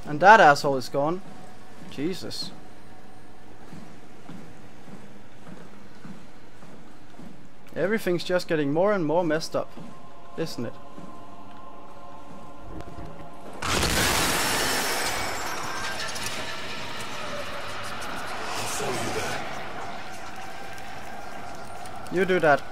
And that asshole is gone. Jesus. Everything's just getting more and more messed up, isn't it? You do that.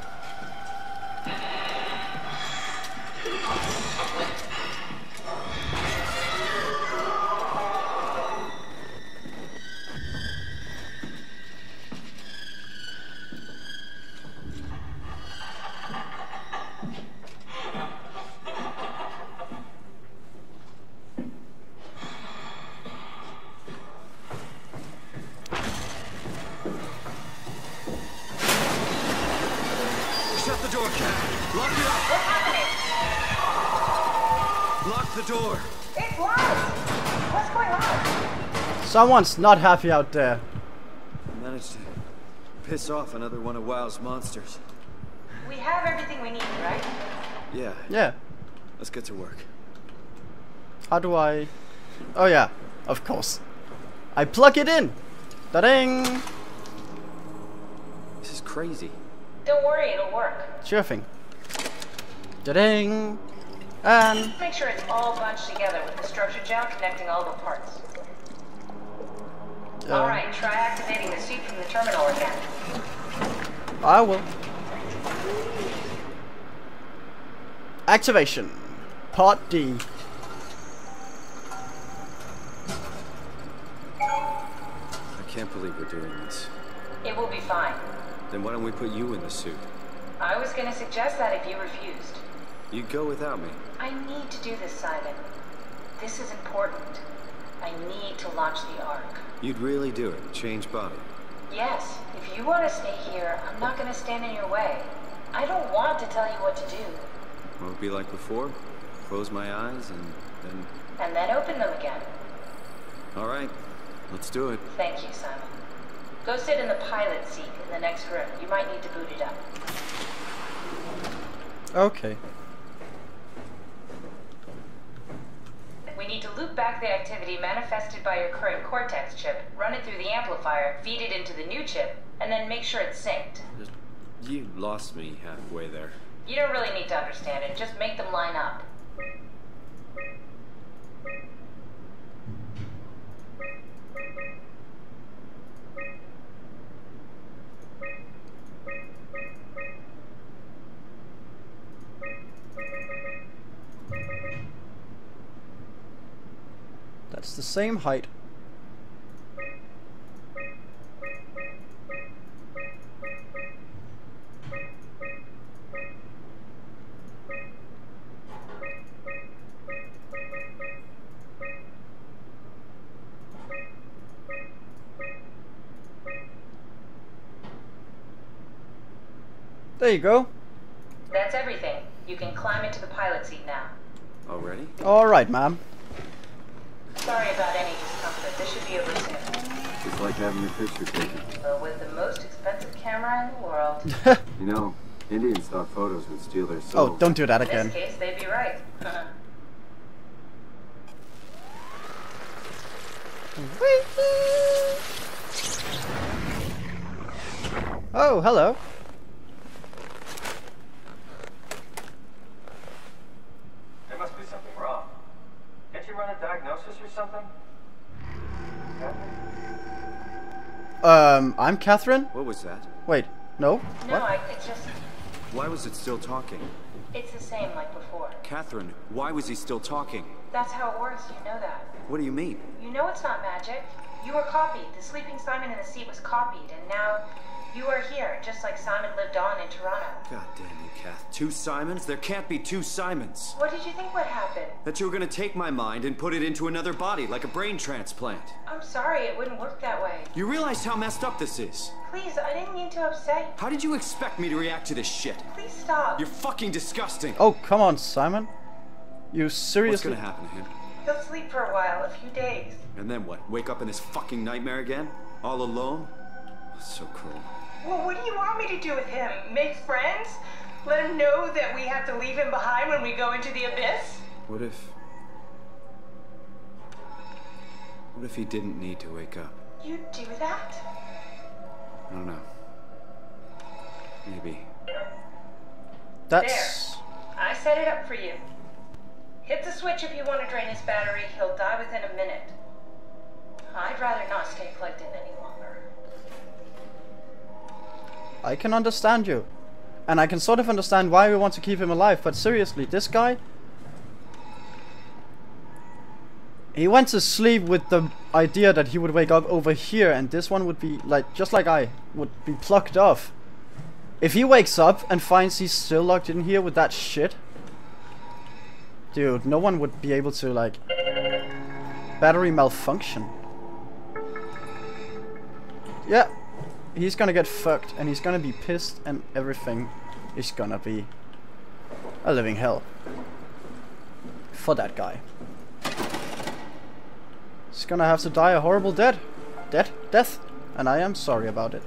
Shut the door, Cat. Lock it up. What's happening? Lock the door. It's locked. What's going on? Someone's not happy out there. I managed to piss off another one of WoW's monsters. We have everything we need, right? Yeah. Yeah. Let's get to work. How do I... Oh yeah, of course. I plug it in. Da-ding. This is crazy. Don't worry, it'll work. Sure thing. Da-ding. And... Make sure it's all bunched together with the structure gel connecting all the parts. Alright, try activating the suit from the terminal again. I will. Activation. Part D. I can't believe we're doing this. It will be fine. Then why don't we put you in the suit? I was gonna suggest that if you refused. You'd go without me. I need to do this, Simon. This is important. I need to launch the Ark. You'd really do it. Change body. Yes, if you want to stay here, I'm not gonna stand in your way. I don't want to tell you what to do. Won't it be like before? Close my eyes and then... And then open them again. Alright. Let's do it. Thank you, Simon. Go sit in the pilot seat in the next room. You might need to boot it up. Okay. We need to loop back the activity manifested by your current Cortex chip, run it through the amplifier, feed it into the new chip, and then make sure it's synced. You lost me halfway there. You don't really need to understand it, just make them line up. That's the same height. There you go. That's everything. You can climb into the pilot seat now. Already? Alright, ma'am. Sorry about any discomfort. This should be over soon. It's like having your picture taken. But with the most expensive camera in the world. You know, Indian stock photos would steal their souls. Oh, don't do that In again. this case, they'd be right. Oh, hello. There must be something wrong. Can't you run a diagnosis or something? I'm Catherine? What was that? Wait, no? No, it's just... Why was it still talking? It's the same like before. Catherine, why was he still talking? That's how it works, you know that. What do you mean? You know it's not magic. You were copied. The sleeping Simon in the seat was copied, and now you are here, just like Simon lived on in Toronto. God damn you, Kath. 2 Simons? There can't be 2 Simons. What did you think would happen? That you were gonna take my mind and put it into another body, like a brain transplant. I'm sorry, it wouldn't work that way. You realize how messed up this is? Please, I didn't mean to upset you. How did you expect me to react to this shit? Please stop. You're fucking disgusting. Oh, come on, Simon. You What's seriously... gonna happen to him? He'll sleep for a while, a few days. And then what? Wake up in this fucking nightmare again? All alone? That's so cruel. Well, what do you want me to do with him? Make friends? Let him know that we have to leave him behind when we go into the abyss? What if... What if he didn't need to wake up? You'd do that? I don't know. Maybe. That's... There. I set it up for you. Hit the switch if you want to drain his battery. He'll die within a minute. I'd rather not stay plugged in any longer. I can understand you. And I can sort of understand why we want to keep him alive, but seriously, this guy... He went to sleep with the idea that he would wake up over here, and this one would be, like, just like I, would be plucked off. If he wakes up and finds he's still locked in here with that shit... Dude, no one would be able to, like... Battery malfunction. Yeah. He's gonna get fucked, and he's gonna be pissed, and everything is gonna be a living hell for that guy. He's gonna have to die a horrible death, and I am sorry about it.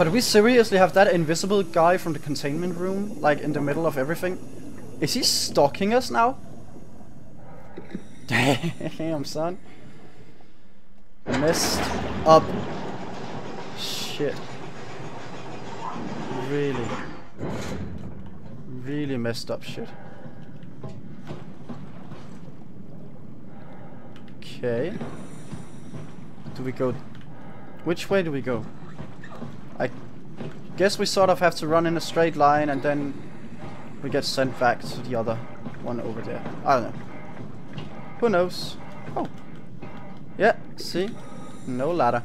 But we seriously have that invisible guy from the containment room, like, in the middle of everything? Is he stalking us now? Damn, son. Messed up shit. Really. Really messed up shit. Okay. Do we go... Which way do we go? I guess we sort of have to run in a straight line and then we get sent back to the other one over there. I don't know. Who knows? Oh. Yeah, see? No ladder.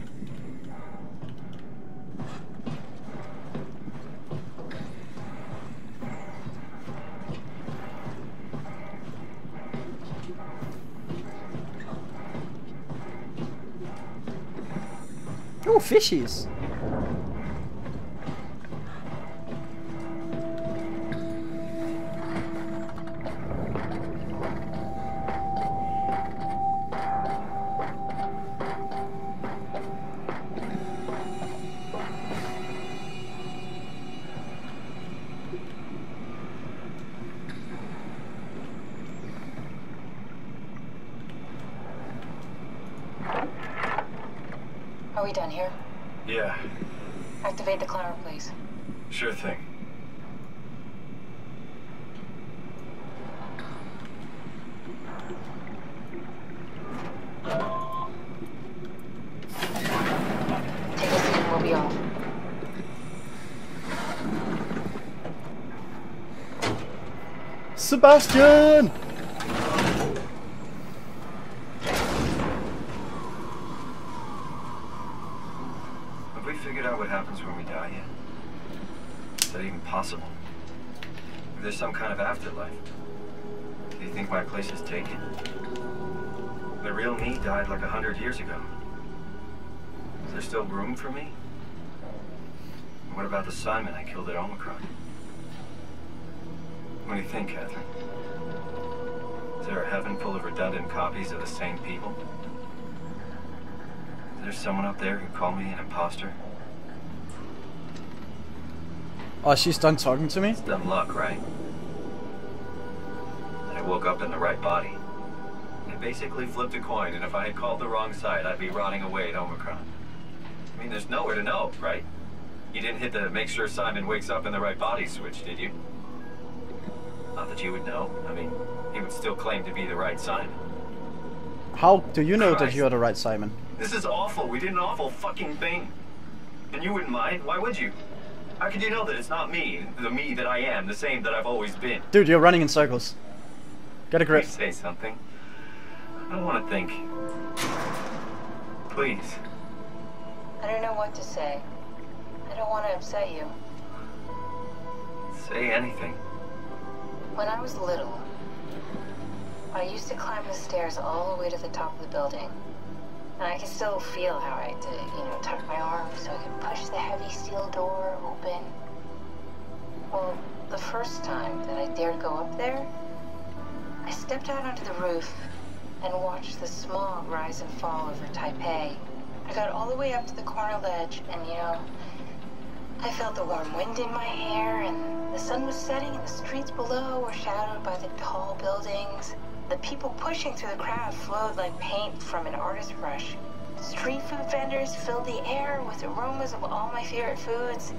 Oh, fishies! Are we done here? Yeah, Activate the climber, please. sure thing. Take a seat and we'll be off. Sebastian! Have we figured out what happens when we die yet? Is that even possible? If there's some kind of afterlife, do you think my place is taken? The real me died like 100 years ago. Is there still room for me? And what about the Simon I killed at Omicron? What do you think, Catherine? Is there a heaven full of redundant copies of the same people? Is there someone up there who called me an imposter? Oh, she's done talking to me? It's dumb luck, right? I woke up in the right body. I basically flipped a coin, and if I had called the wrong side, I'd be rotting away at Omicron. I mean, there's nowhere to know, right? You didn't hit the make sure Simon wakes up in the right body switch, did you? Not that you would know. I mean, he would still claim to be the right Simon. How do you know that Christ. you're the right Simon? This is awful. We did an awful fucking thing. And you wouldn't mind. Why would you? How could you know that it's not me, the me that I am, the same that I've always been? Dude, you're running in circles. Get a grip. Please say something. I don't want to think. Please. I don't know what to say. I don't want to upset you. Say anything. When I was little, I used to climb the stairs all the way to the top of the building. And I can still feel how I had to, tuck my arm so I could push the heavy steel door open. Well, the first time that I dared go up there, I stepped out onto the roof and watched the smog rise and fall over Taipei. I got all the way up to the corner ledge, and I felt the warm wind in my hair, and the sun was setting, and the streets below were shadowed by the tall buildings. The people pushing through the crowd flowed like paint from an artist's brush. Street food vendors filled the air with aromas of all my favorite foods.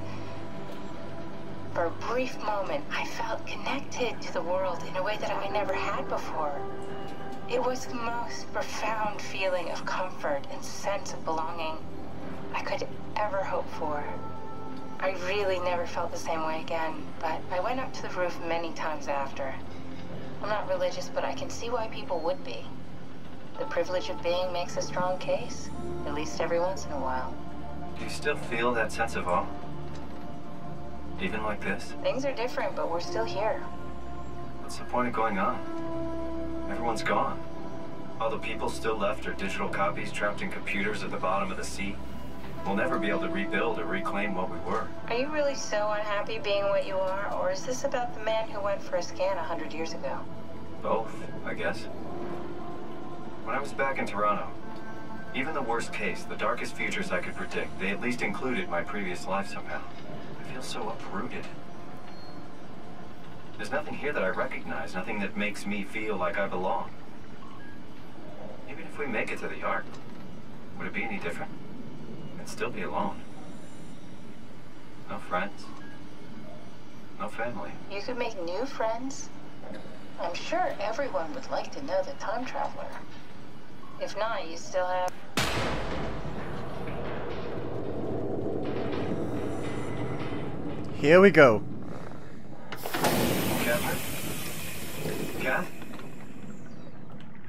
For a brief moment, I felt connected to the world in a way that I never had before. It was the most profound feeling of comfort and sense of belonging I could ever hope for. I really never felt the same way again, but I went up to the roof many times after. I'm not religious, but I can see why people would be. The privilege of being makes a strong case, at least every once in a while. Do you still feel that sense of awe? Even like this? Things are different, but we're still here. What's the point of going on? Everyone's gone. All the people still left are digital copies trapped in computers at the bottom of the sea. We'll never be able to rebuild or reclaim what we were. Are you really so unhappy being what you are, or is this about the man who went for a scan 100 years ago? Both, I guess. When I was back in Toronto, even the worst case, the darkest futures I could predict, they at least included my previous life somehow. I feel so uprooted. There's nothing here that I recognize, nothing that makes me feel like I belong. Even if we make it to the Ark, would it be any different? I'd still be alone. No friends. No family. You could make new friends. I'm sure everyone would like to know the time traveler. If not, you still have... Here we go. Catherine? Kath?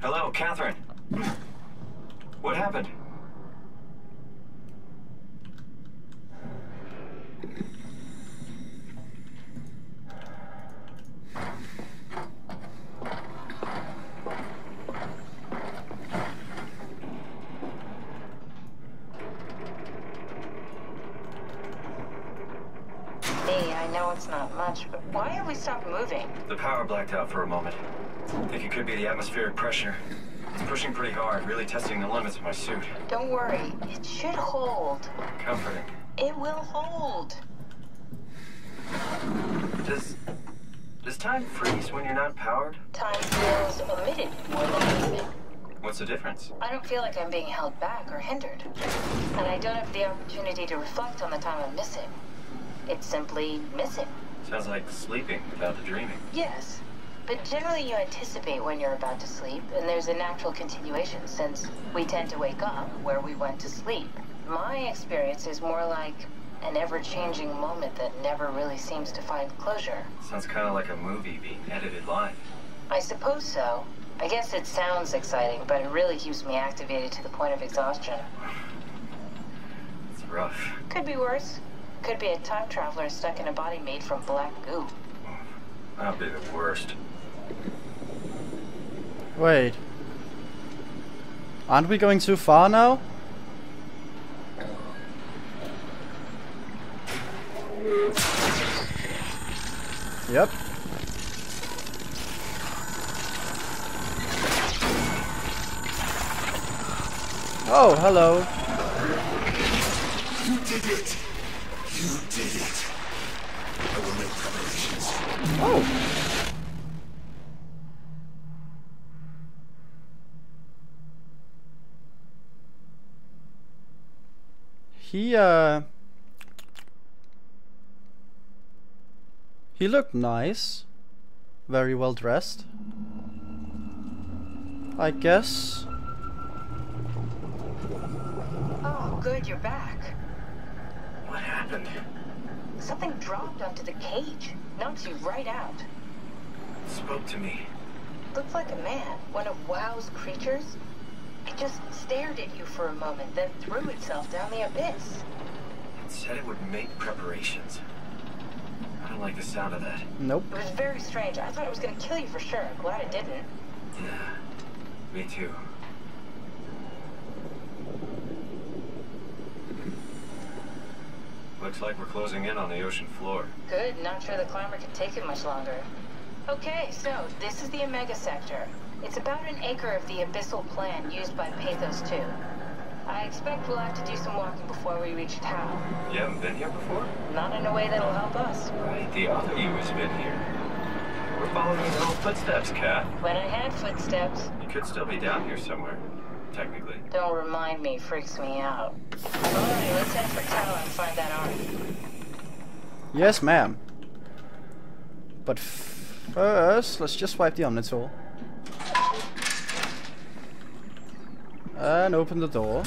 Hello, Catherine. What happened? It's not much, but why have we stopped moving? The power blacked out for a moment. I think it could be the atmospheric pressure. It's pushing pretty hard, really testing the limits of my suit. Don't worry, it should hold. Comforting. It will hold. Does time freeze when you're not powered? Time feels omitted more than anything. What's the difference? I don't feel like I'm being held back or hindered. And I don't have the opportunity to reflect on the time I'm missing. It's simply missing. Sounds like sleeping without the dreaming. Yes, but generally you anticipate when you're about to sleep, and there's a natural continuation since we tend to wake up where we went to sleep. My experience is more like an ever-changing moment that never really seems to find closure. Sounds kind of like a movie being edited live. I suppose so. I guess it sounds exciting, but it really keeps me activated to the point of exhaustion. It's rough. Could be worse. Could be a time traveler stuck in a body made from black goo. That'd be the worst. Wait. Aren't we going too far now? Yep. Oh, hello. You did it! You did it! I will make preparations. Oh. He looked nice. Very well dressed, I guess. Oh, good, you're back. What happened? Something dropped onto the cage. Knocked you right out. It spoke to me. Looked like a man, one of WoW's creatures. It just stared at you for a moment, then threw itself down the abyss. It said it would make preparations. I don't like the sound of that. Nope. It was very strange. I thought it was going to kill you for sure. Glad it didn't. Yeah, me too. Looks like we're closing in on the ocean floor. Good, not sure the climber can take it much longer. Okay, so this is the Omega sector. It's about an acre of the abyssal plan used by Pathos 2. I expect we'll have to do some walking before we reach Tau. You haven't been here before? Not in a way that'll help us. Right, the other you has been here. We're following your little footsteps, Kat. When I had footsteps. You could still be down here somewhere, technically. Don't remind me, freaks me out. Alright, let's head for Tau and find that arm. Yes, ma'am. But first, let's just wipe the Omnitool. And open the door.